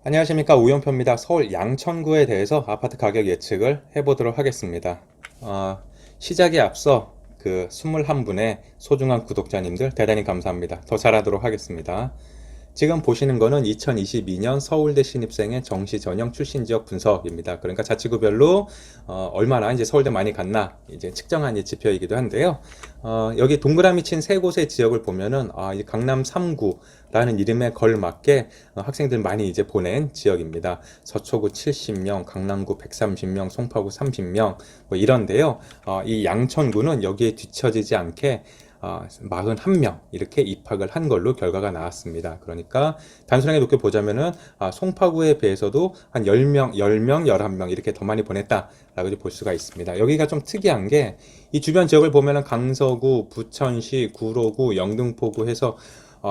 안녕하십니까, 우영표입니다. 서울 양천구에 대해서 아파트 가격 예측을 해보도록 하겠습니다. 어, 시작에 앞서 그 21분의 소중한 구독자님들 대단히 감사합니다. 더 잘하도록 하겠습니다. 지금 보시는 거는 2022년 서울대 신입생의 정시 전형 출신 지역 분석입니다. 그러니까 자치구별로 얼마나 이제 서울대 많이 갔나 이제 측정한 지표이기도 한데요. 여기 동그라미 친 세 곳의 지역을 보면은 이 강남 3구라는 이름에 걸맞게 학생들 많이 이제 보낸 지역입니다. 서초구 70명, 강남구 130명, 송파구 30명 뭐 이런데요. 이 양천구는 여기에 뒤처지지 않게 41명 이렇게 입학을 한 걸로 결과가 나왔습니다. 그러니까 단순하게 놓고 보자면은 송파구에 비해서도 한 10명, 10명, 11명 이렇게 더 많이 보냈다라고 볼 수가 있습니다. 여기가 좀 특이한 게 이 주변 지역을 보면은 강서구, 부천시, 구로구, 영등포구 해서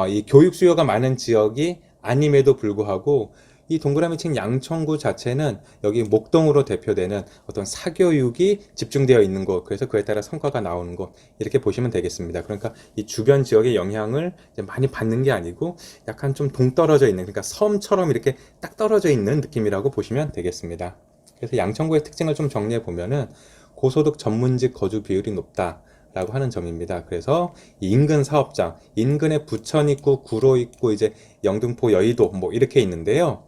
이 교육 수요가 많은 지역이 아님에도 불구하고 이 동그라미 친 양천구 자체는 여기 목동으로 대표되는 어떤 사교육이 집중되어 있는 곳, 그래서 그에 따라 성과가 나오는 곳, 이렇게 보시면 되겠습니다. 그러니까 이 주변 지역의 영향을 많이 받는 게 아니고 약간 좀 동떨어져 있는, 그러니까 섬처럼 이렇게 딱 떨어져 있는 느낌이라고 보시면 되겠습니다. 그래서 양천구의 특징을 좀 정리해 보면은 고소득 전문직 거주 비율이 높다 라고 하는 점입니다. 그래서 인근 사업장, 인근에 부천 있고 구로 있고 이제 영등포, 여의도 뭐 이렇게 있는데요.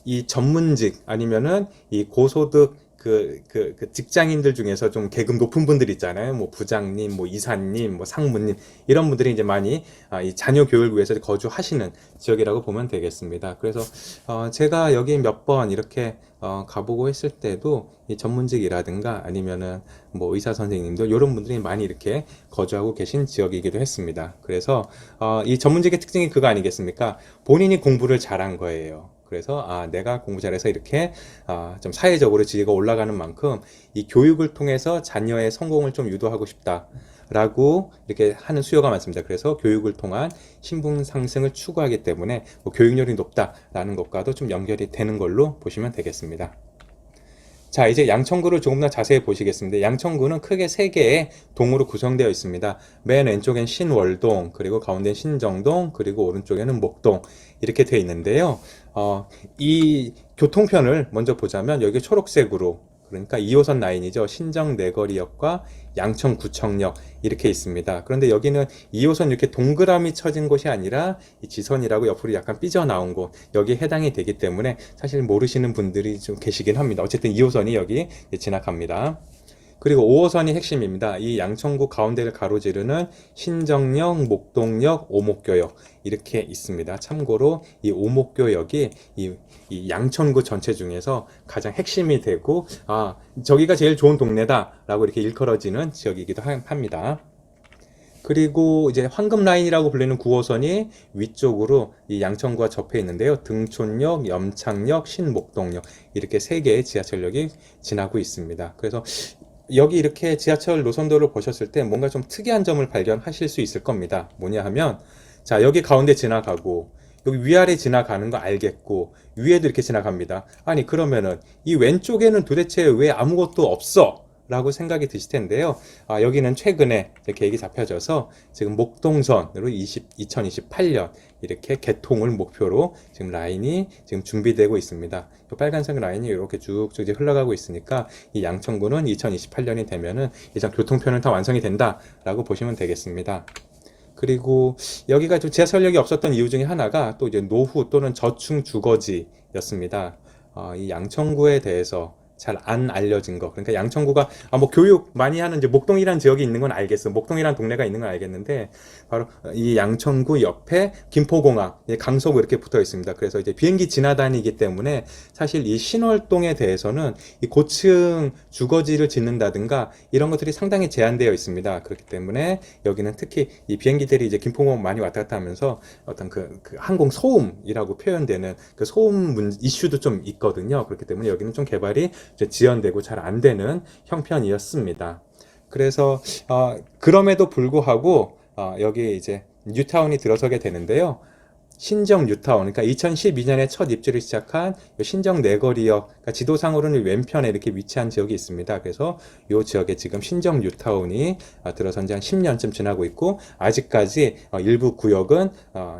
이 전문직 아니면은 이 고소득 그 직장인들 중에서 좀 계급 높은 분들 있잖아요. 뭐 부장님, 뭐 이사님, 뭐 상무님 이런 분들이 이제 많이 이 자녀 교육을 위해서 거주하시는 지역이라고 보면 되겠습니다. 그래서 제가 여기 몇 번 이렇게 가보고 했을 때도 이 전문직이라든가 아니면은 뭐 의사 선생님들 이런 분들이 많이 이렇게 거주하고 계신 지역이기도 했습니다. 그래서 이 전문직의 특징이 그거 아니겠습니까? 본인이 공부를 잘한 거예요. 그래서 내가 공부 잘해서 이렇게 좀 사회적으로 지위가 올라가는 만큼 이 교육을 통해서 자녀의 성공을 좀 유도하고 싶다 라고 이렇게 하는 수요가 많습니다. 그래서 교육을 통한 신분 상승을 추구하기 때문에 뭐 교육열이 높다라는 것과도 좀 연결이 되는 걸로 보시면 되겠습니다. 자, 이제 양천구를 조금 더 자세히 보시겠습니다. 양천구는 크게 세 개의 동으로 구성되어 있습니다. 맨 왼쪽엔 신월동, 그리고 가운데는 신정동, 그리고 오른쪽에는 목동 이렇게 되어 있는데요. 이 교통편을 먼저 보자면 여기 초록색으로, 그러니까 2호선 라인이죠. 신정내거리역과 양천구청역 이렇게 있습니다. 그런데 여기는 2호선 이렇게 동그라미 쳐진 곳이 아니라 이 지선이라고 옆으로 약간 삐져나온 곳, 여기에 해당이 되기 때문에 사실 모르시는 분들이 좀 계시긴 합니다. 어쨌든 2호선이 여기 지나갑니다. 그리고 5호선이 핵심입니다. 이 양천구 가운데를 가로지르는 신정역, 목동역, 오목교역 이렇게 있습니다. 참고로 이 오목교역이 이 양천구 전체 중에서 가장 핵심이 되고 저기가 제일 좋은 동네다라고 이렇게 일컬어지는 지역이기도 합니다. 그리고 이제 황금 라인이라고 불리는 9호선이 위쪽으로 이 양천구와 접해 있는데요. 등촌역, 염창역, 신목동역 이렇게 세 개의 지하철역이 지나고 있습니다. 그래서 여기 이렇게 지하철 노선도를 보셨을 때 뭔가 좀 특이한 점을 발견하실 수 있을 겁니다. 뭐냐 하면, 자, 여기 가운데 지나가고, 여기 위아래 지나가는 거 알겠고, 위에도 이렇게 지나갑니다. 아니, 그러면은 이 왼쪽에는 도대체 왜 아무것도 없어? 라고 생각이 드실 텐데요. 여기는 최근에 계획이 잡혀져서 지금 목동선으로 2028년 이렇게 개통을 목표로 지금 라인이 지금 준비되고 있습니다. 이 빨간색 라인이 이렇게 쭉쭉 이제 흘러가고 있으니까 이 양천구는 2028년이 되면은 이제 교통편은 다 완성이 된다라고 보시면 되겠습니다. 그리고 여기가 좀 지하철역이 없었던 이유 중에 하나가 또 이제 노후 또는 저층 주거지였습니다. 이 양천구에 대해서 잘 안 알려진 거. 그러니까 양천구가 뭐 교육 많이 하는 이제 목동이라는 지역이 있는 건 알겠어. 목동이라는 동네가 있는 건 알겠는데 바로 이 양천구 옆에 김포공항, 강서구 이렇게 붙어 있습니다. 그래서 이제 비행기 지나다니기 때문에 사실 이 신월동에 대해서는 이 고층 주거지를 짓는다든가 이런 것들이 상당히 제한되어 있습니다. 그렇기 때문에 여기는 특히 이 비행기들이 이제 김포공항 많이 왔다 갔다 하면서 어떤 그 항공 소음이라고 표현되는 그 소음 이슈도 좀 있거든요. 그렇기 때문에 여기는 좀 개발이 지연되고 잘 안 되는 형편이었습니다. 그래서 그럼에도 불구하고 여기 이제 뉴타운이 들어서게 되는데요. 신정 뉴타운, 그러니까 2012년에 첫 입주를 시작한 신정 내거리역, 그러니까 지도상으로는 왼편에 이렇게 위치한 지역이 있습니다. 그래서 이 지역에 지금 신정 뉴타운이 들어선 지 한 10년쯤 지나고 있고, 아직까지 일부 구역은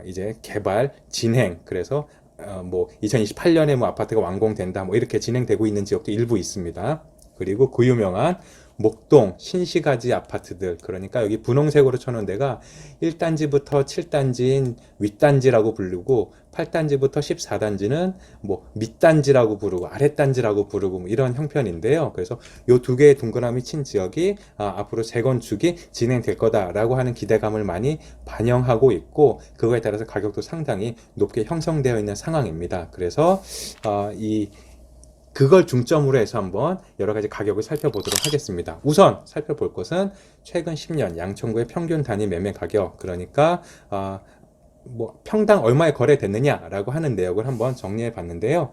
이제 개발 진행, 그래서 뭐 2028년에 뭐 아파트가 완공된다 뭐 이렇게 진행되고 있는 지역도 일부 있습니다. 그리고 그 유명한 목동 신시가지 아파트들, 그러니까 여기 분홍색으로 쳐놓은 데가 1단지부터 7단지인 윗단지라고 부르고 8단지부터 14단지는 뭐 밑단지라고 부르고 아랫단지라고 부르고 뭐 이런 형편인데요. 그래서 요 두 개의 동그라미 친 지역이 앞으로 재건축이 진행될 거다라고 하는 기대감을 많이 반영하고 있고, 그거에 따라서 가격도 상당히 높게 형성되어 있는 상황입니다. 그래서 그걸 중점으로 해서 한번 여러 가지 가격을 살펴보도록 하겠습니다. 우선 살펴볼 것은 최근 10년 양천구의 평균 단위 매매 가격, 그러니까 뭐 평당 얼마에 거래됐느냐라고 하는 내역을 한번 정리해 봤는데요.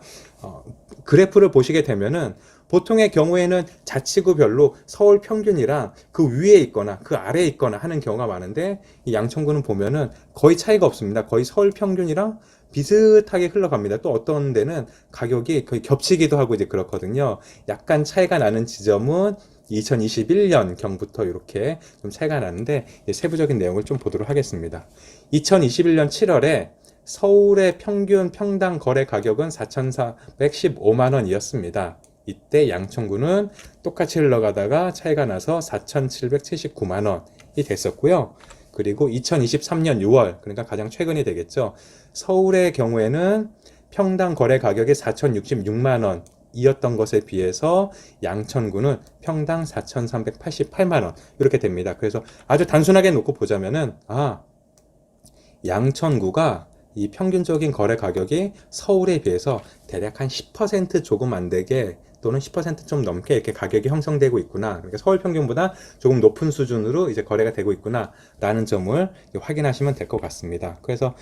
그래프를 보시게 되면은 보통의 경우에는 자치구별로 서울 평균이랑 그 위에 있거나 그 아래에 있거나 하는 경우가 많은데, 이 양천구는 보면은 거의 차이가 없습니다. 거의 서울 평균이랑 비슷하게 흘러갑니다. 또 어떤 데는 가격이 거의 겹치기도 하고 이제 그렇거든요. 약간 차이가 나는 지점은 2021년 경부터 이렇게 좀 차이가 나는데, 세부적인 내용을 좀 보도록 하겠습니다. 2021년 7월에 서울의 평균 평당 거래 가격은 4,415만 원이었습니다. 이때 양천구는 똑같이 흘러가다가 차이가 나서 4,779만 원이 됐었고요. 그리고 2023년 6월, 그러니까 가장 최근이 되겠죠. 서울의 경우에는 평당 거래 가격이 4,066만 원 이었던 것에 비해서 양천구는 평당 4,388만 원 이렇게 됩니다. 그래서 아주 단순하게 놓고 보자면은 양천구가 이 평균적인 거래 가격이 서울에 비해서 대략 한 10% 조금 안 되게 또는 10%좀 넘게 이렇게 가격이 형성되고 있구나. 그러니까 서울 평균보다 조금 높은 수준으로 이제 거래가 되고 있구나라는 점을 확인하시면 될 것 같습니다. 그래서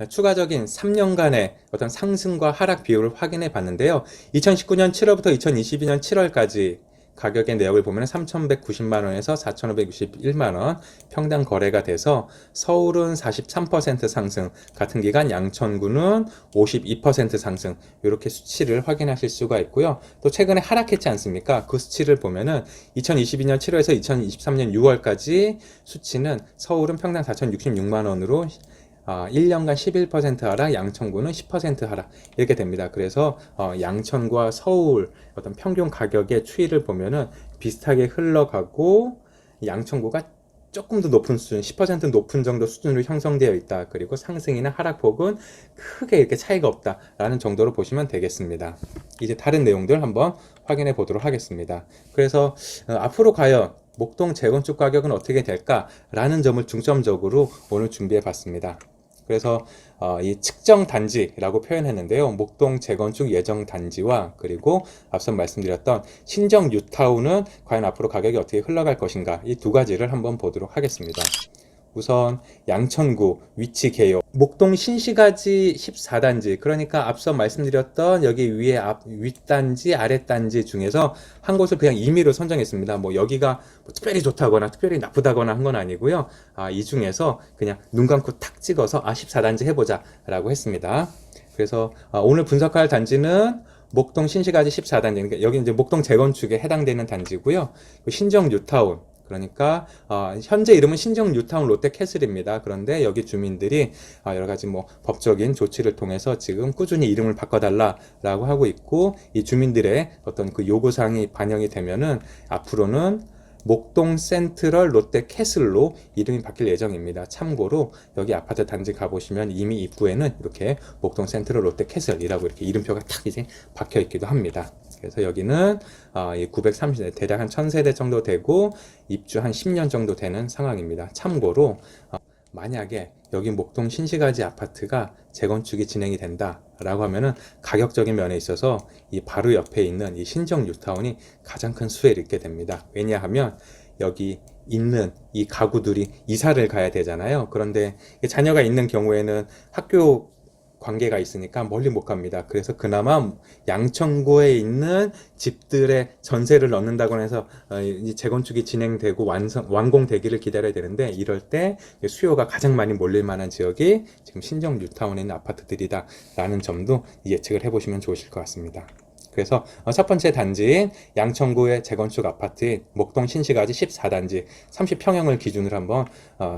추가적인 3년간의 어떤 상승과 하락 비율을 확인해 봤는데요. 2019년 7월부터 2022년 7월까지 가격의 내역을 보면 3,190만 원에서 4,561만 원 평당 거래가 돼서 서울은 43% 상승, 같은 기간 양천구는 52% 상승, 이렇게 수치를 확인하실 수가 있고요. 또 최근에 하락했지 않습니까? 그 수치를 보면은 2022년 7월에서 2023년 6월까지 수치는 서울은 평당 4,066만 원으로 1년간 11% 하락, 양천구는 10% 하락 이렇게 됩니다. 그래서 양천구와 서울 어떤 평균 가격의 추이를 보면은 비슷하게 흘러가고, 양천구가 조금 더 높은 수준, 10% 높은 정도 수준으로 형성되어 있다. 그리고 상승이나 하락폭은 크게 이렇게 차이가 없다라는 정도로 보시면 되겠습니다. 이제 다른 내용들 한번 확인해 보도록 하겠습니다. 그래서 앞으로 과연 목동 재건축 가격은 어떻게 될까라는 점을 중점적으로 오늘 준비해 봤습니다. 그래서 이 측정 단지라고 표현했는데요. 목동 재건축 예정 단지와 그리고 앞서 말씀드렸던 신정 뉴타운은 과연 앞으로 가격이 어떻게 흘러갈 것인가, 이 두 가지를 한번 보도록 하겠습니다. 우선 양천구 위치 개요. 목동 신시가지 14단지, 그러니까 앞서 말씀드렸던 여기 위에 윗단지 아랫단지 중에서 한 곳을 그냥 임의로 선정했습니다. 뭐 여기가 뭐 특별히 좋다거나 특별히 나쁘다거나 한 건 아니고요. 이 중에서 그냥 눈 감고 탁 찍어서 14단지 해보자 라고 했습니다. 그래서 오늘 분석할 단지는 목동 신시가지 14단지, 그러니까 여기 이제 목동 재건축에 해당되는 단지고요. 신정 뉴타운, 그러니까 현재 이름은 신정 뉴타운 롯데캐슬입니다. 그런데 여기 주민들이 여러 가지 뭐 법적인 조치를 통해서 지금 꾸준히 이름을 바꿔달라라고 하고 있고, 이 주민들의 어떤 그 요구사항이 반영이 되면은 앞으로는 목동 센트럴 롯데캐슬로 이름이 바뀔 예정입니다. 참고로 여기 아파트 단지 가보시면 이미 입구에는 이렇게 목동 센트럴 롯데캐슬이라고 이렇게 이름표가 탁 이제 박혀 있기도 합니다. 그래서 여기는 930대, 대략 한 1000세대 정도 되고 입주 한 10년 정도 되는 상황입니다. 참고로 만약에 여기 목동 신시가지 아파트가 재건축이 진행이 된다라고 하면은 가격적인 면에 있어서 이 바로 옆에 있는 이 신정 뉴타운이 가장 큰 수혜를 입게 됩니다. 왜냐하면 여기 있는 이 가구들이 이사를 가야 되잖아요. 그런데 자녀가 있는 경우에는 학교 관계가 있으니까 멀리 못 갑니다. 그래서 그나마 양천구에 있는 집들의 전세를 넣는다고 해서 재건축이 진행되고 완공되기를 기다려야 되는데, 이럴 때 수요가 가장 많이 몰릴 만한 지역이 지금 신정 뉴타운에 있는 아파트들이다 라는 점도 예측을 해보시면 좋으실 것 같습니다. 그래서 첫 번째 단지인 양천구의 재건축 아파트인 목동 신시가지 14단지 30평형을 기준으로 한번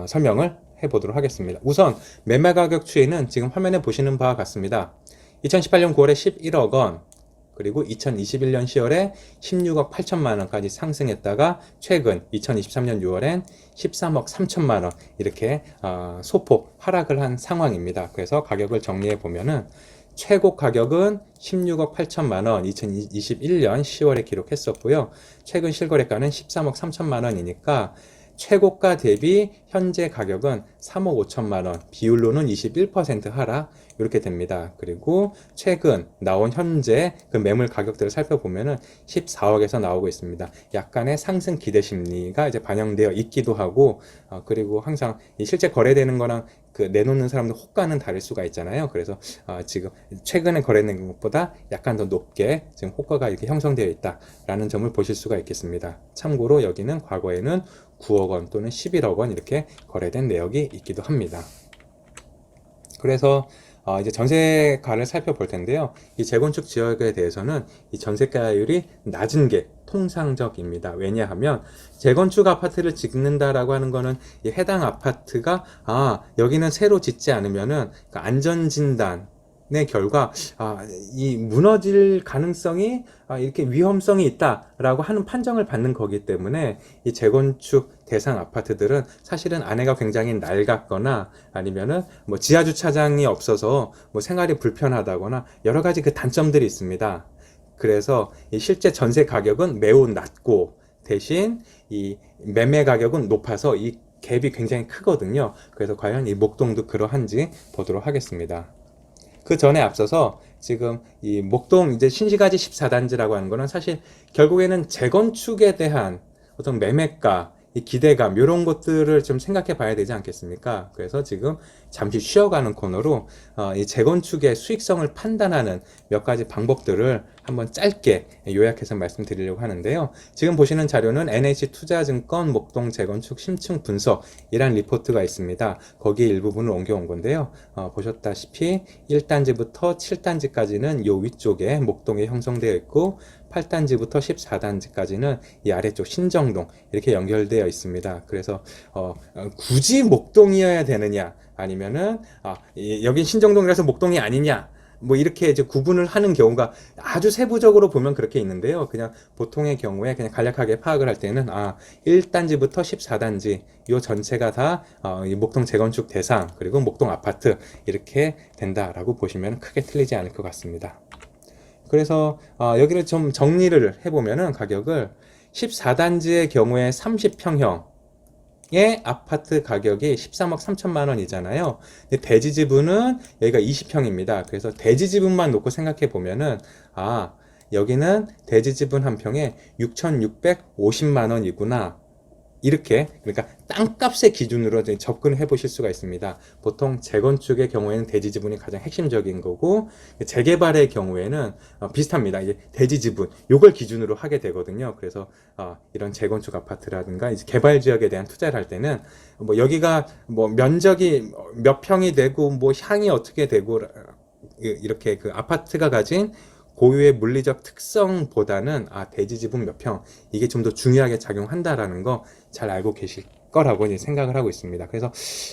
설명을 해보도록 하겠습니다. 우선 매매 가격 추이는 지금 화면에 보시는 바와 같습니다. 2018년 9월에 11억 원, 그리고 2021년 10월에 16억 8천만 원까지 상승했다가 최근 2023년 6월엔 13억 3천만 원 이렇게 소폭 하락을 한 상황입니다. 그래서 가격을 정리해 보면은 최고 가격은 16억 8천만 원 2021년 10월에 기록했었고요. 최근 실거래가는 13억 3천만 원이니까 최고가 대비 현재 가격은 3억 5천만 원, 비율로는 21% 하락 이렇게 됩니다. 그리고 최근 나온 현재 그 매물 가격들을 살펴보면은 14억에서 나오고 있습니다. 약간의 상승 기대 심리가 이제 반영되어 있기도 하고, 그리고 항상 실제 거래되는 거랑 그 내놓는 사람들 호가는 다를 수가 있잖아요. 그래서 지금 최근에 거래된 것보다 약간 더 높게 지금 호가가 이렇게 형성되어 있다라는 점을 보실 수가 있겠습니다. 참고로 여기는 과거에는 9억 원 또는 11억 원 이렇게 거래된 내역이 있기도 합니다. 그래서 이제 전세가를 살펴볼 텐데요. 이 재건축 지역에 대해서는 이 전세가율이 낮은 게 통상적입니다. 왜냐하면 재건축 아파트를 짓는다라고 하는 거는 이 해당 아파트가 여기는 새로 짓지 않으면은 그 안전진단 의 결과 이 무너질 가능성이 이렇게 위험성이 있다라고 하는 판정을 받는 거기 때문에 이 재건축 대상 아파트들은 사실은 안에가 굉장히 낡았거나 아니면은 뭐 지하 주차장이 없어서 뭐 생활이 불편하다거나 여러 가지 그 단점들이 있습니다. 그래서 이 실제 전세 가격은 매우 낮고 대신 이 매매 가격은 높아서 이 갭이 굉장히 크거든요. 그래서 과연 이 목동도 그러한지 보도록 하겠습니다. 그 전에 앞서서 지금 이 목동 이제 신시가지 14단지라고 하는 거는 사실 결국에는 재건축에 대한 어떤 매매가, 이 기대감 이런 것들을 좀 생각해 봐야 되지 않겠습니까? 그래서 지금 잠시 쉬어가는 코너로 이 재건축의 수익성을 판단하는 몇 가지 방법들을 한번 짧게 요약해서 말씀드리려고 하는데요. 지금 보시는 자료는 NH투자증권 목동 재건축 심층 분석이란 리포트가 있습니다. 거기에 일부분을 옮겨온 건데요. 보셨다시피 1단지부터 7단지까지는 요 위쪽에 목동이 형성되어 있고 8단지부터 14단지까지는 이 아래쪽 신정동 이렇게 연결되어 있습니다. 그래서 굳이 목동이어야 되느냐 아니면은 여긴 신정동이라서 목동이 아니냐 뭐 이렇게 이제 구분을 하는 경우가 아주 세부적으로 보면 그렇게 있는데요. 그냥 보통의 경우에 그냥 간략하게 파악을 할 때는 1단지부터 14단지 요 전체가 다 목동 재건축 대상 그리고 목동 아파트 이렇게 된다라고 보시면 크게 틀리지 않을 것 같습니다. 그래서 여기를 좀 정리를 해보면은 가격을 14단지의 경우에 30평형의 아파트 가격이 13억 3천만 원이잖아요. 근데 대지 지분은 여기가 20평입니다. 그래서 대지 지분만 놓고 생각해 보면은 여기는 대지 지분 한 평에 6,650만 원이구나. 이렇게 그러니까 땅값의 기준으로 접근을 해 보실 수가 있습니다. 보통 재건축의 경우에는 대지 지분이 가장 핵심적인 거고 재개발의 경우에는 비슷합니다. 이제 대지 지분 요걸 기준으로 하게 되거든요. 그래서 이런 재건축 아파트라든가 이제 개발 지역에 대한 투자를 할 때는 뭐 여기가 뭐 면적이 몇 평이 되고 뭐 향이 어떻게 되고 이렇게 그 아파트가 가진 고유의 물리적 특성보다는 대지 지분 몇 평 이게 좀 더 중요하게 작용한다라는 거 잘 알고 계실 거라고 이제 생각을 하고 있습니다. 그래서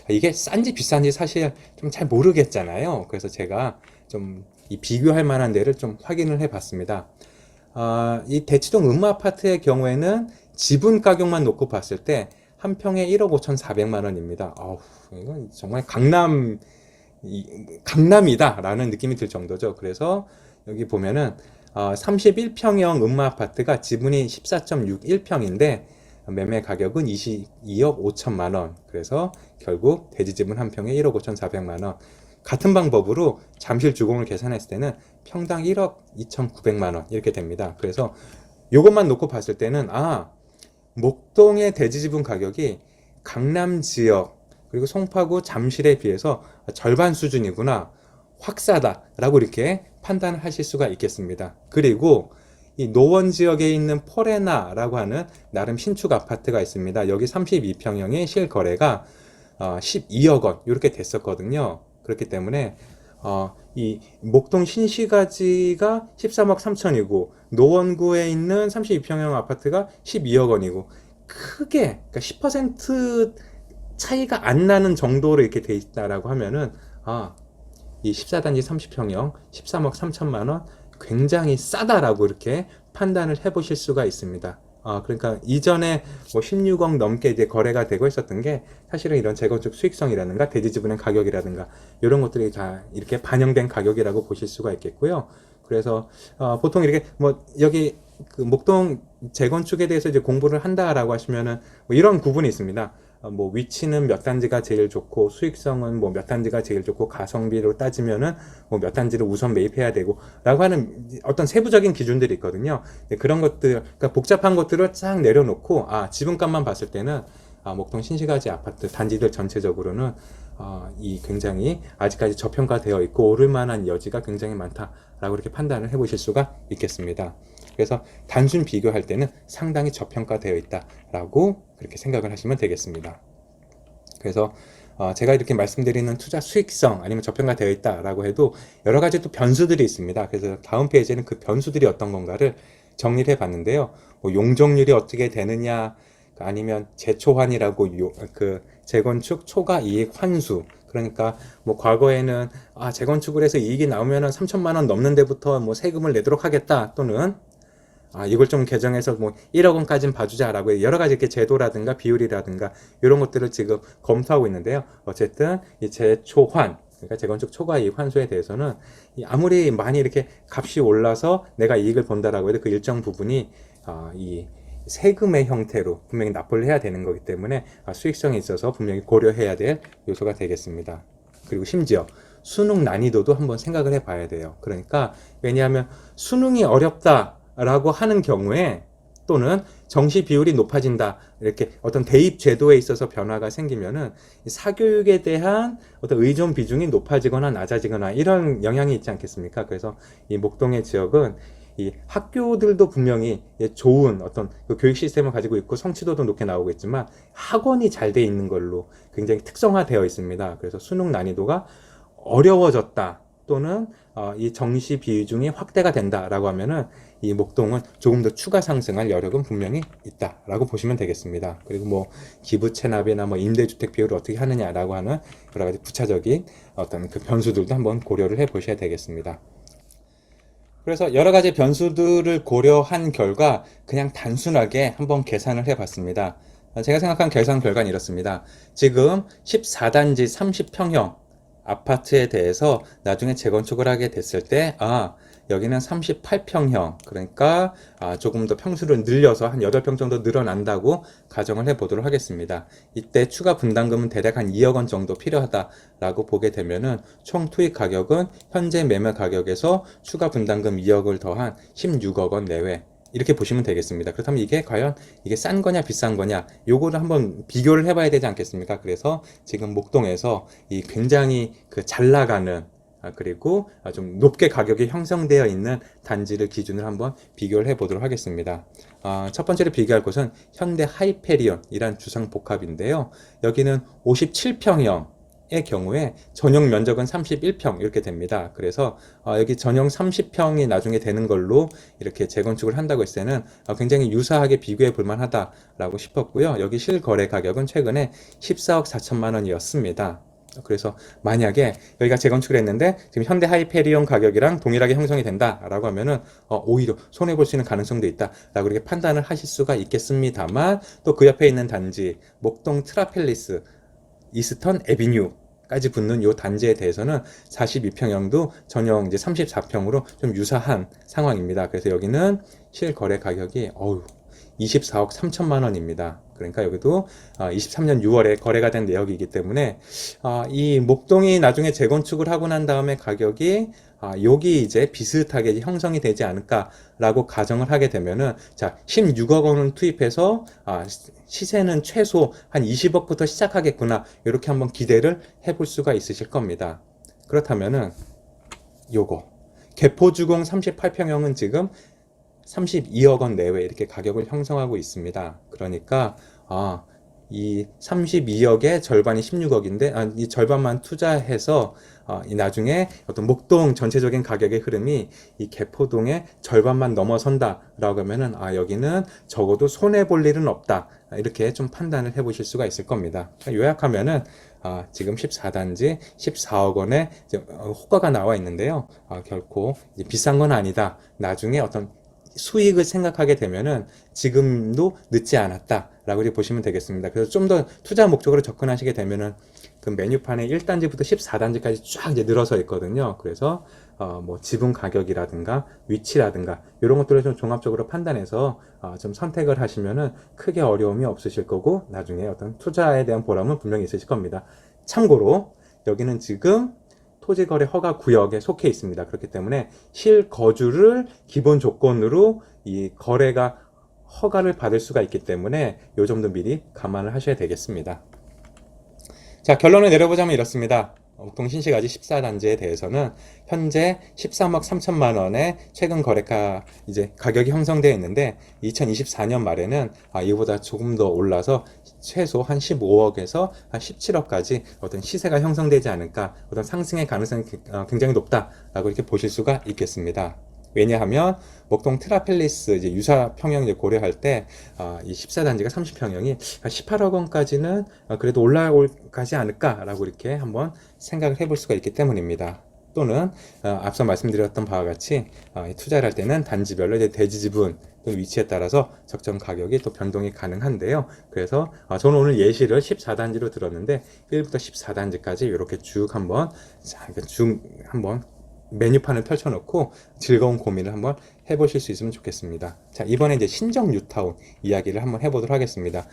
이게 싼지 비싼지 사실 좀 잘 모르겠잖아요. 그래서 제가 좀 이 비교할 만한 데를 좀 확인을 해 봤습니다. 이 대치동 음마아파트의 경우에는 지분 가격만 놓고 봤을 때 한 평에 1억 5,400만 원입니다. 이건 정말 강남이다라는 느낌이 들 정도죠. 그래서 여기 보면은 31평형 음마아파트가 지분이 14.61평인데 매매 가격은 22억 5천만 원. 그래서 결국 대지 지분 한 평에 1억 5,400만 원. 같은 방법으로 잠실 주공을 계산했을 때는 평당 1억 2,900만 원 이렇게 됩니다. 그래서 이것만 놓고 봤을 때는 목동의 대지 지분 가격이 강남 지역 그리고 송파구 잠실에 비해서 절반 수준이구나. 확 싸다라고 이렇게 판단을 하실 수가 있겠습니다. 그리고 이 노원 지역에 있는 포레나라고 하는 나름 신축 아파트가 있습니다. 여기 32평형의 실거래가 12억 원 이렇게 됐었거든요. 그렇기 때문에 이 목동 신시가지가 13억 3천이고 노원구에 있는 32평형 아파트가 12억 원이고 크게 그러니까 10% 차이가 안 나는 정도로 이렇게 돼 있다라고 하면은 이 14단지 30평형 13억 3천만 원 굉장히 싸다라고 이렇게 판단을 해 보실 수가 있습니다. 그러니까 이전에 뭐 16억 넘게 이제 거래가 되고 있었던 게 사실은 이런 재건축 수익성이라든가 대지지분의 가격이라든가 이런 것들이 다 이렇게 반영된 가격이라고 보실 수가 있겠고요. 그래서 보통 이렇게 뭐 여기 그 목동 재건축에 대해서 이제 공부를 한다라고 하시면은 뭐 이런 구분이 있습니다. 뭐 위치는 몇 단지가 제일 좋고 수익성은 뭐 몇 단지가 제일 좋고 가성비로 따지면은 뭐 몇 단지를 우선 매입해야 되고 라고 하는 어떤 세부적인 기준들이 있거든요. 그런 것들, 그러니까 복잡한 것들을 쫙 내려놓고 지분값만 봤을 때는 목동 신시가지 아파트 단지들 전체적으로는 이 굉장히 아직까지 저평가되어 있고 오를 만한 여지가 굉장히 많다라고 이렇게 판단을 해보실 수가 있겠습니다. 그래서 단순 비교할 때는 상당히 저평가되어 있다라고 그렇게 생각을 하시면 되겠습니다. 그래서 제가 이렇게 말씀드리는 투자 수익성 아니면 저평가되어 있다라고 해도 여러 가지 또 변수들이 있습니다. 그래서 다음 페이지에는 그 변수들이 어떤 건가를 정리를 해봤는데요. 뭐 용적률이 어떻게 되느냐, 아니면 재초환이라고 그 재건축 초과 이익 환수. 그러니까 뭐 과거에는 재건축을 해서 이익이 나오면은 3천만 원 넘는 데부터 뭐 세금을 내도록 하겠다, 또는 이걸 좀 개정해서 뭐 1억 원까지는 봐주자라고 여러 가지 이렇게 제도라든가 비율이라든가 이런 것들을 지금 검토하고 있는데요. 어쨌든 이 재초환, 그러니까 재건축 초과 이익 환수에 대해서는 아무리 많이 이렇게 값이 올라서 내가 이익을 본다라고 해도 그 일정 부분이 이 세금의 형태로 분명히 납부를 해야 되는 거기 때문에 수익성에 있어서 분명히 고려해야 될 요소가 되겠습니다. 그리고 심지어 수능 난이도도 한번 생각을 해봐야 돼요. 그러니까 왜냐하면 수능이 어렵다 라고 하는 경우에, 또는 정시 비율이 높아진다, 이렇게 어떤 대입 제도에 있어서 변화가 생기면은 사교육에 대한 어떤 의존 비중이 높아지거나 낮아지거나 이런 영향이 있지 않겠습니까? 그래서 이 목동의 지역은 이 학교들도 분명히 좋은 어떤 그 교육 시스템을 가지고 있고 성취도도 높게 나오고 있지만 학원이 잘 돼 있는 걸로 굉장히 특성화되어 있습니다. 그래서 수능 난이도가 어려워졌다, 또는 이 정시 비중이 확대가 된다라고 하면은 이 목동은 조금 더 추가 상승할 여력은 분명히 있다라고 보시면 되겠습니다. 그리고 뭐 기부 체납이나 뭐 임대주택 비율을 어떻게 하느냐라고 하는 여러 가지 부차적인 어떤 그 변수들도 한번 고려를 해 보셔야 되겠습니다. 그래서 여러 가지 변수들을 고려한 결과 그냥 단순하게 한번 계산을 해 봤습니다. 제가 생각한 계산 결과는 이렇습니다. 지금 14단지 30평형 아파트에 대해서 나중에 재건축을 하게 됐을 때 여기는 38평형, 그러니까 조금 더 평수를 늘려서 한 8평 정도 늘어난다고 가정을 해보도록 하겠습니다. 이때 추가 분담금은 대략 한 2억 원 정도 필요하다라고 보게 되면은 총 투입 가격은 현재 매매 가격에서 추가 분담금 2억을 더한 16억 원 내외, 이렇게 보시면 되겠습니다. 그렇다면 이게 과연 이게 싼 거냐 비싼 거냐, 요거를 한번 비교를 해봐야 되지 않겠습니까? 그래서 지금 목동에서 이 굉장히 그 잘 나가는 그리고 좀 높게 가격이 형성되어 있는 단지를 기준으로 한번 비교를 해보도록 하겠습니다. 첫 번째로 비교할 곳은 현대 하이페리온이란 주상복합인데요. 여기는 57평형 의 경우에 전용 면적은 31평 이렇게 됩니다. 그래서 여기 전용 30평이 나중에 되는 걸로 이렇게 재건축을 한다고 했을 때는 굉장히 유사하게 비교해 볼 만하다라고 싶었고요. 여기 실거래 가격은 최근에 14억 4천만 원이었습니다. 그래서 만약에 여기가 재건축을 했는데 지금 현대 하이페리온 가격이랑 동일하게 형성이 된다라고 하면은 오히려 손해볼 수 있는 가능성도 있다라고 이렇게 판단을 하실 수가 있겠습니다만, 또 그 옆에 있는 단지 목동 트라펠리스 이스턴 에비뉴까지 붙는 이 단지에 대해서는 42평형도 전용 이제 34평으로 좀 유사한 상황입니다. 그래서 여기는 실거래 가격이 24억 3천만 원입니다. 그러니까 여기도 23년 6월에 거래가 된 내역이기 때문에 이 목동이 나중에 재건축을 하고 난 다음에 가격이 여기 이제 비슷하게 형성이 되지 않을까라고 가정을 하게 되면은, 자, 16억 원을 투입해서 시세는 최소 한 20억부터 시작하겠구나, 이렇게 한번 기대를 해볼 수가 있으실 겁니다. 그렇다면은 요거 개포주공 38평형은 지금 32억 원 내외 이렇게 가격을 형성하고 있습니다. 그러니까 이 32억의 절반이 16억인데 이 절반만 투자해서 이 나중에 어떤 목동 전체적인 가격의 흐름이 이 개포동의 절반만 넘어선다라고 하면은 여기는 적어도 손해 볼 일은 없다, 이렇게 좀 판단을 해보실 수가 있을 겁니다. 요약하면은 지금 14단지 14억 원의 호가가 나와 있는데요. 결코 이제 비싼 건 아니다. 나중에 어떤 수익을 생각하게 되면은 지금도 늦지 않았다라고 이렇게 보시면 되겠습니다. 그래서 좀 더 투자 목적으로 접근하시게 되면은 그 메뉴판에 1단지부터 14단지까지 쫙 이제 늘어서 있거든요. 그래서 뭐 지분 가격이라든가 위치라든가 이런 것들을 좀 종합적으로 판단해서 좀 선택을 하시면은 크게 어려움이 없으실 거고 나중에 어떤 투자에 대한 보람은 분명히 있으실 겁니다. 참고로 여기는 지금 토지거래 허가 구역에 속해 있습니다. 그렇기 때문에 실거주를 기본 조건으로 이 거래가 허가를 받을 수가 있기 때문에 이 점도 미리 감안을 하셔야 되겠습니다. 자, 결론을 내려보자면 이렇습니다. 목동 신시가지 14단지에 대해서는 현재 13억 3천만 원의 최근 거래가 이제 가격이 형성되어 있는데 2024년 말에는 이보다 조금 더 올라서 최소 한 15억에서 한 17억까지 어떤 시세가 형성되지 않을까, 어떤 상승의 가능성이 굉장히 높다라고 이렇게 보실 수가 있겠습니다. 왜냐하면 목동 트라펠리스 이제 유사 평형 이제 고려할 때 이 14단지가 30평형이 18억 원까지는 그래도 올라가지 않을까라고 이렇게 한번 생각을 해볼 수가 있기 때문입니다. 또는 앞서 말씀드렸던 바와 같이 투자를 할 때는 단지별로 이제 대지 지분 또는 위치에 따라서 적정 가격이 또 변동이 가능한데요. 그래서 저는 오늘 예시를 14단지로 들었는데 1부터 14단지까지 이렇게 쭉 한번 메뉴판을 펼쳐놓고 즐거운 고민을 한번 해보실 수 있으면 좋겠습니다. 자, 이번에 이제 신정 뉴타운 이야기를 한번 해보도록 하겠습니다.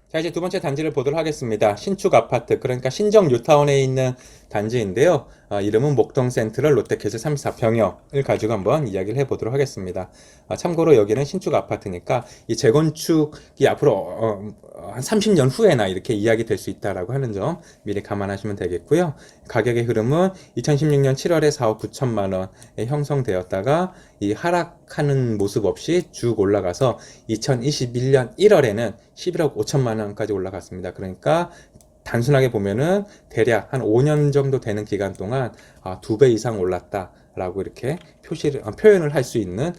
자, 이제 두 번째 단지를 보도록 하겠습니다. 신축 아파트, 그러니까 신정 뉴타운에 있는 단지인데요. 이름은 목동 센트럴 롯데캐슬 34평형을 가지고 한번 이야기를 해보도록 하겠습니다. 참고로 여기는 신축 아파트니까 이 재건축이 앞으로 한 30년 후에나 이렇게 이야기 될 수 있다라고 하는 점 미리 감안하시면 되겠고요. 가격의 흐름은 2016년 7월에 4억 9천만 원에 형성되었다가 이 하락하는 모습 없이 쭉 올라가서 2021년 1월에는 11억 5천만 원까지 올라갔습니다. 그러니까 단순하게 보면은 대략 한 5년 정도 되는 기간 동안 2배 이상 올랐다라고 이렇게 표현을 할 수 있는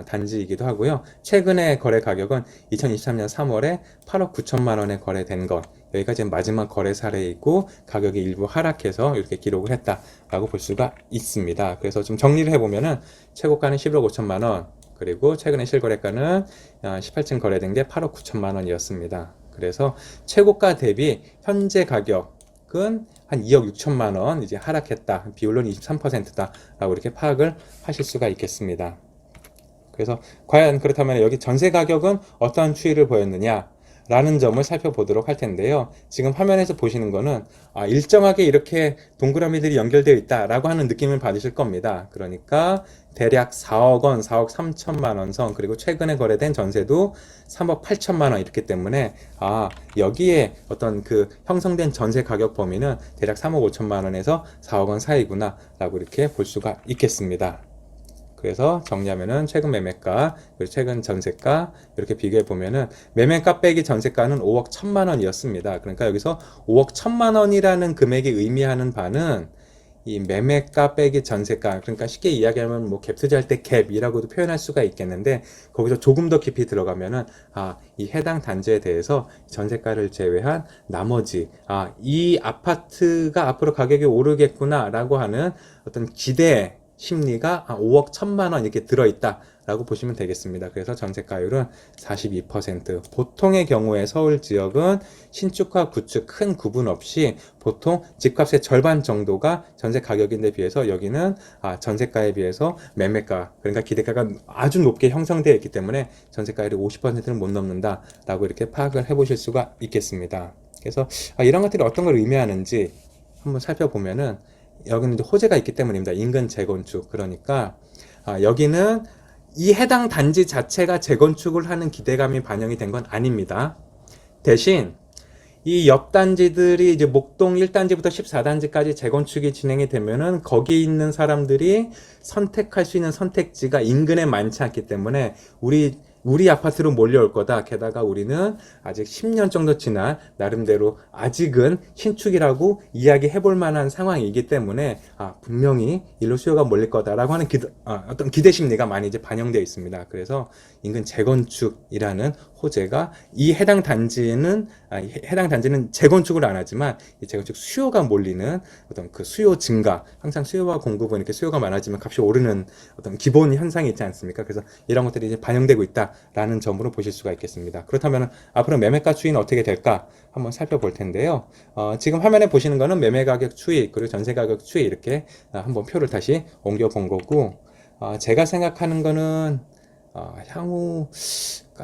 단지이기도 하고요. 최근에 거래 가격은 2023년 3월에 8억 9천만 원에 거래된 것, 여기가 지금 마지막 거래 사례이고 가격이 일부 하락해서 이렇게 기록을 했다라고 볼 수가 있습니다. 그래서 좀 정리를 해보면은 최고가는 11억 5천만 원, 그리고 최근에 실거래가는 18층 거래된 게 8억 9천만 원이었습니다. 그래서 최고가 대비 현재 가격은 한 2억 6천만 원 이제 하락했다. 비율로는 23%다라고 이렇게 파악을 하실 수가 있겠습니다. 그래서 과연 그렇다면 여기 전세 가격은 어떠한 추이를 보였느냐 라는 점을 살펴보도록 할 텐데요. 지금 화면에서 보시는 거는 일정하게 이렇게 동그라미들이 연결되어 있다라고 하는 느낌을 받으실 겁니다. 그러니까 대략 4억 원, 4억 3천만 원 선, 그리고 최근에 거래된 전세도 3억 8천만 원 이렇기 때문에 여기에 어떤 그 형성된 전세 가격 범위는 대략 3억 5천만 원에서 4억 원 사이구나 라고 이렇게 볼 수가 있겠습니다. 그래서 정리하면은 최근 매매가 그리고 최근 전세가 이렇게 비교해 보면은 매매가 빼기 전세가는 5억 1천만 원이었습니다. 그러니까 여기서 5억 1천만 원이라는 금액이 의미하는 바는 이 매매가 빼기 전세가, 그러니까 쉽게 이야기하면 뭐 갭 투자할 때 갭이라고도 표현할 수가 있겠는데 거기서 조금 더 깊이 들어가면은 이 해당 단지에 대해서 전세가를 제외한 나머지 이 아파트가 앞으로 가격이 오르겠구나라고 하는 어떤 기대 심리가 5억 1천만 원 이렇게 들어있다라고 보시면 되겠습니다. 그래서 전세가율은 42%. 보통의 경우에 서울 지역은 신축과 구축 큰 구분 없이 보통 집값의 절반 정도가 전세 가격인데 비해서 여기는 전세가에 비해서 매매가, 그러니까 기대가가 아주 높게 형성되어 있기 때문에 전세가율이 50%는 못 넘는다라고 이렇게 파악을 해보실 수가 있겠습니다. 그래서 이런 것들이 어떤 걸 의미하는지 한번 살펴보면은 여기는 이제 호재가 있기 때문입니다. 인근 재건축. 그러니까 여기는 이 해당 단지 자체가 재건축을 하는 기대감이 반영이 된 건 아닙니다. 대신 이 옆 단지들이 이제 목동 1단지부터 14단지까지 재건축이 진행이 되면은 거기 있는 사람들이 선택할 수 있는 선택지가 인근에 많지 않기 때문에 우리 우리 아파트로 몰려올 거다. 게다가 우리는 아직 10년 정도 지난 나름대로 아직은 신축이라고 이야기해 볼 만한 상황이기 때문에 분명히 일로 수요가 몰릴 거다라고 하는 어떤 기대 심리가 많이 이제 반영되어 있습니다. 그래서 인근 재건축이라는 호재가 이 해당 단지는 재건축을 안 하지만 이 재건축 수요가 몰리는 어떤 그 수요 증가, 항상 수요와 공급은 이렇게 수요가 많아지면 값이 오르는 어떤 기본 현상이 있지 않습니까? 그래서 이런 것들이 이제 반영되고 있다라는 점으로 보실 수가 있겠습니다. 그렇다면 앞으로 매매가 추이는 어떻게 될까 한번 살펴볼 텐데요. 지금 화면에 보시는 거는 매매 가격 추이 그리고 전세 가격 추이 이렇게 한번 표를 다시 옮겨 본 거고, 제가 생각하는 거는 향후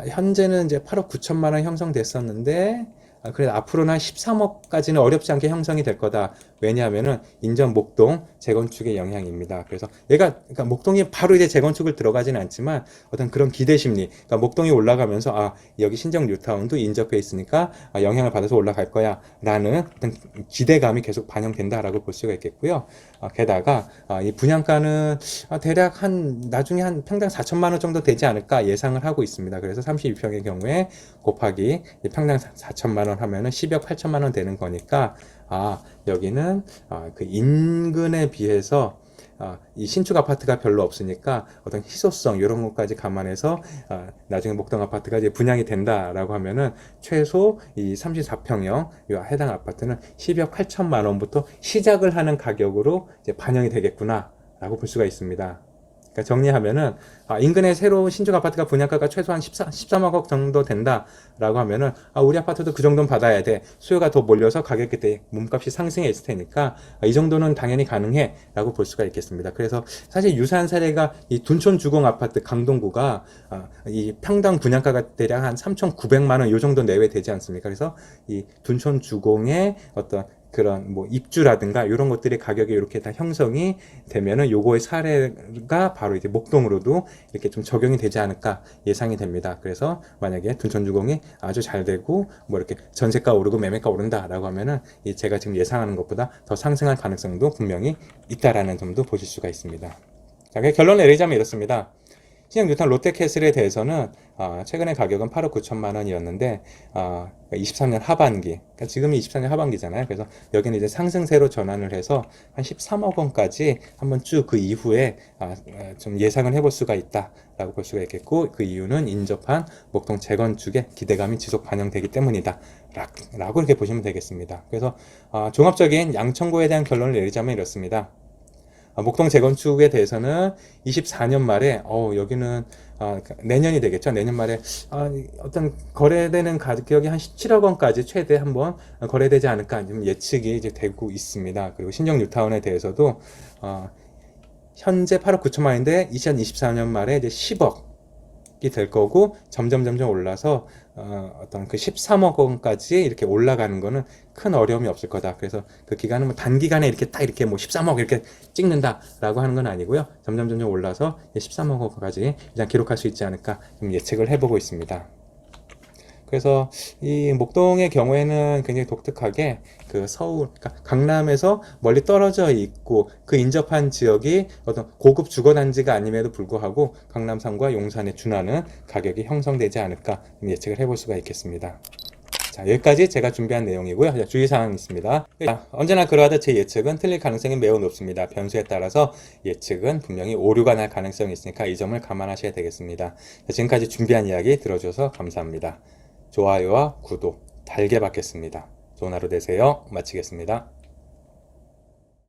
현재는 이제 8억 9천만 원 형성됐었는데 그래도 앞으로는 한 13억까지는 어렵지 않게 형성이 될 거다. 왜냐하면은 인접 목동 재건축의 영향입니다. 그래서 그러니까 목동이 바로 이제 재건축을 들어가지는 않지만 어떤 그런 기대 심리, 그러니까 목동이 올라가면서 여기 신정 뉴타운도 인접해 있으니까 영향을 받아서 올라갈 거야라는 어떤 기대감이 계속 반영된다라고 볼 수가 있겠고요. 게다가 이 분양가는 대략 나중에 한 평당 4천만 원 정도 되지 않을까 예상을 하고 있습니다. 그래서 32평의 경우에 곱하기 평당 4천만 원 하면은 10억 8천만 원 되는 거니까 여기는 그 인근에 비해서 이 신축 아파트가 별로 없으니까 어떤 희소성 이런 것까지 감안해서 나중에 목동 아파트가 이제 분양이 된다라고 하면은 최소 이 34평형 해당 아파트는 10억 8천만 원부터 시작을 하는 가격으로 이제 반영이 되겠구나라고 볼 수가 있습니다. 그러니까 정리하면은 인근에 새로운 신축 아파트가 분양가가 최소한 13억 원 정도 된다라고 하면은 우리 아파트도 그 정도는 받아야 돼. 수요가 더 몰려서 가격이 때 몸값이 상승해 있을 테니까 이 정도는 당연히 가능해라고 볼 수가 있겠습니다. 그래서 사실 유사한 사례가 이 둔촌 주공 아파트 강동구가 이 평당 분양가가 대략 한 3,900만 원 요 정도 내외 되지 않습니까? 그래서 이 둔촌 주공의 어떤 그런 뭐 입주라든가 이런 것들의 가격이 이렇게 다 형성이 되면은 요거의 사례가 바로 이제 목동으로도 이렇게 좀 적용이 되지 않을까 예상이 됩니다. 그래서 만약에 둔촌주공이 아주 잘 되고 뭐 이렇게 전세가 오르고 매매가 오른다라고 하면은 제가 지금 예상하는 것보다 더 상승할 가능성도 분명히 있다라는 점도 보실 수가 있습니다. 자, 결론 내리자면 이렇습니다. 신형 뉴타운 롯데캐슬에 대해서는 최근에 가격은 8억 9천만 원이었는데 23년 하반기, 그러니까 지금이 23년 하반기잖아요. 그래서 여기는 이제 상승세로 전환을 해서 한 13억 원까지 한번 쭉 그 이후에 좀 예상을 해볼 수가 있다라고 볼 수가 있겠고, 그 이유는 인접한 목동 재건축의 기대감이 지속 반영되기 때문이다 라고 이렇게 보시면 되겠습니다. 그래서 종합적인 양천구에 대한 결론을 내리자면 이렇습니다. 목동 재건축에 대해서는 24년 말에 여기는 내년이 되겠죠. 내년 말에 어떤 거래되는 가격이 한 17억 원까지 최대 한번 거래되지 않을까 좀 예측이 이제 되고 있습니다. 그리고 신정 뉴타운에 대해서도 현재 8억 9천만 원인데 2024년 말에 이제 10억 이 될 거고 점점 올라서 어떤 그 13억 원까지 이렇게 올라가는 거는 큰 어려움이 없을 거다. 그래서 그 기간은 뭐 단기간에 이렇게 딱 이렇게 뭐 13억 이렇게 찍는다라고 하는 건 아니고요. 점점 올라서 13억 원까지 그냥 기록할 수 있지 않을까 좀 예측을 해보고 있습니다. 그래서 이 목동의 경우에는 굉장히 독특하게 그 서울, 그러니까 강남에서 멀리 떨어져 있고 그 인접한 지역이 어떤 고급 주거단지가 아님에도 불구하고 강남 3과 용산에 준하는 가격이 형성되지 않을까 예측을 해볼 수가 있겠습니다. 자, 여기까지 제가 준비한 내용이고요. 주의사항이 있습니다. 언제나 그러하듯 제 예측은 틀릴 가능성이 매우 높습니다. 변수에 따라서 예측은 분명히 오류가 날 가능성이 있으니까 이 점을 감안하셔야 되겠습니다. 지금까지 준비한 이야기 들어줘서 감사합니다. 좋아요와 구독 달게 받겠습니다. 좋은 하루 되세요. 마치겠습니다.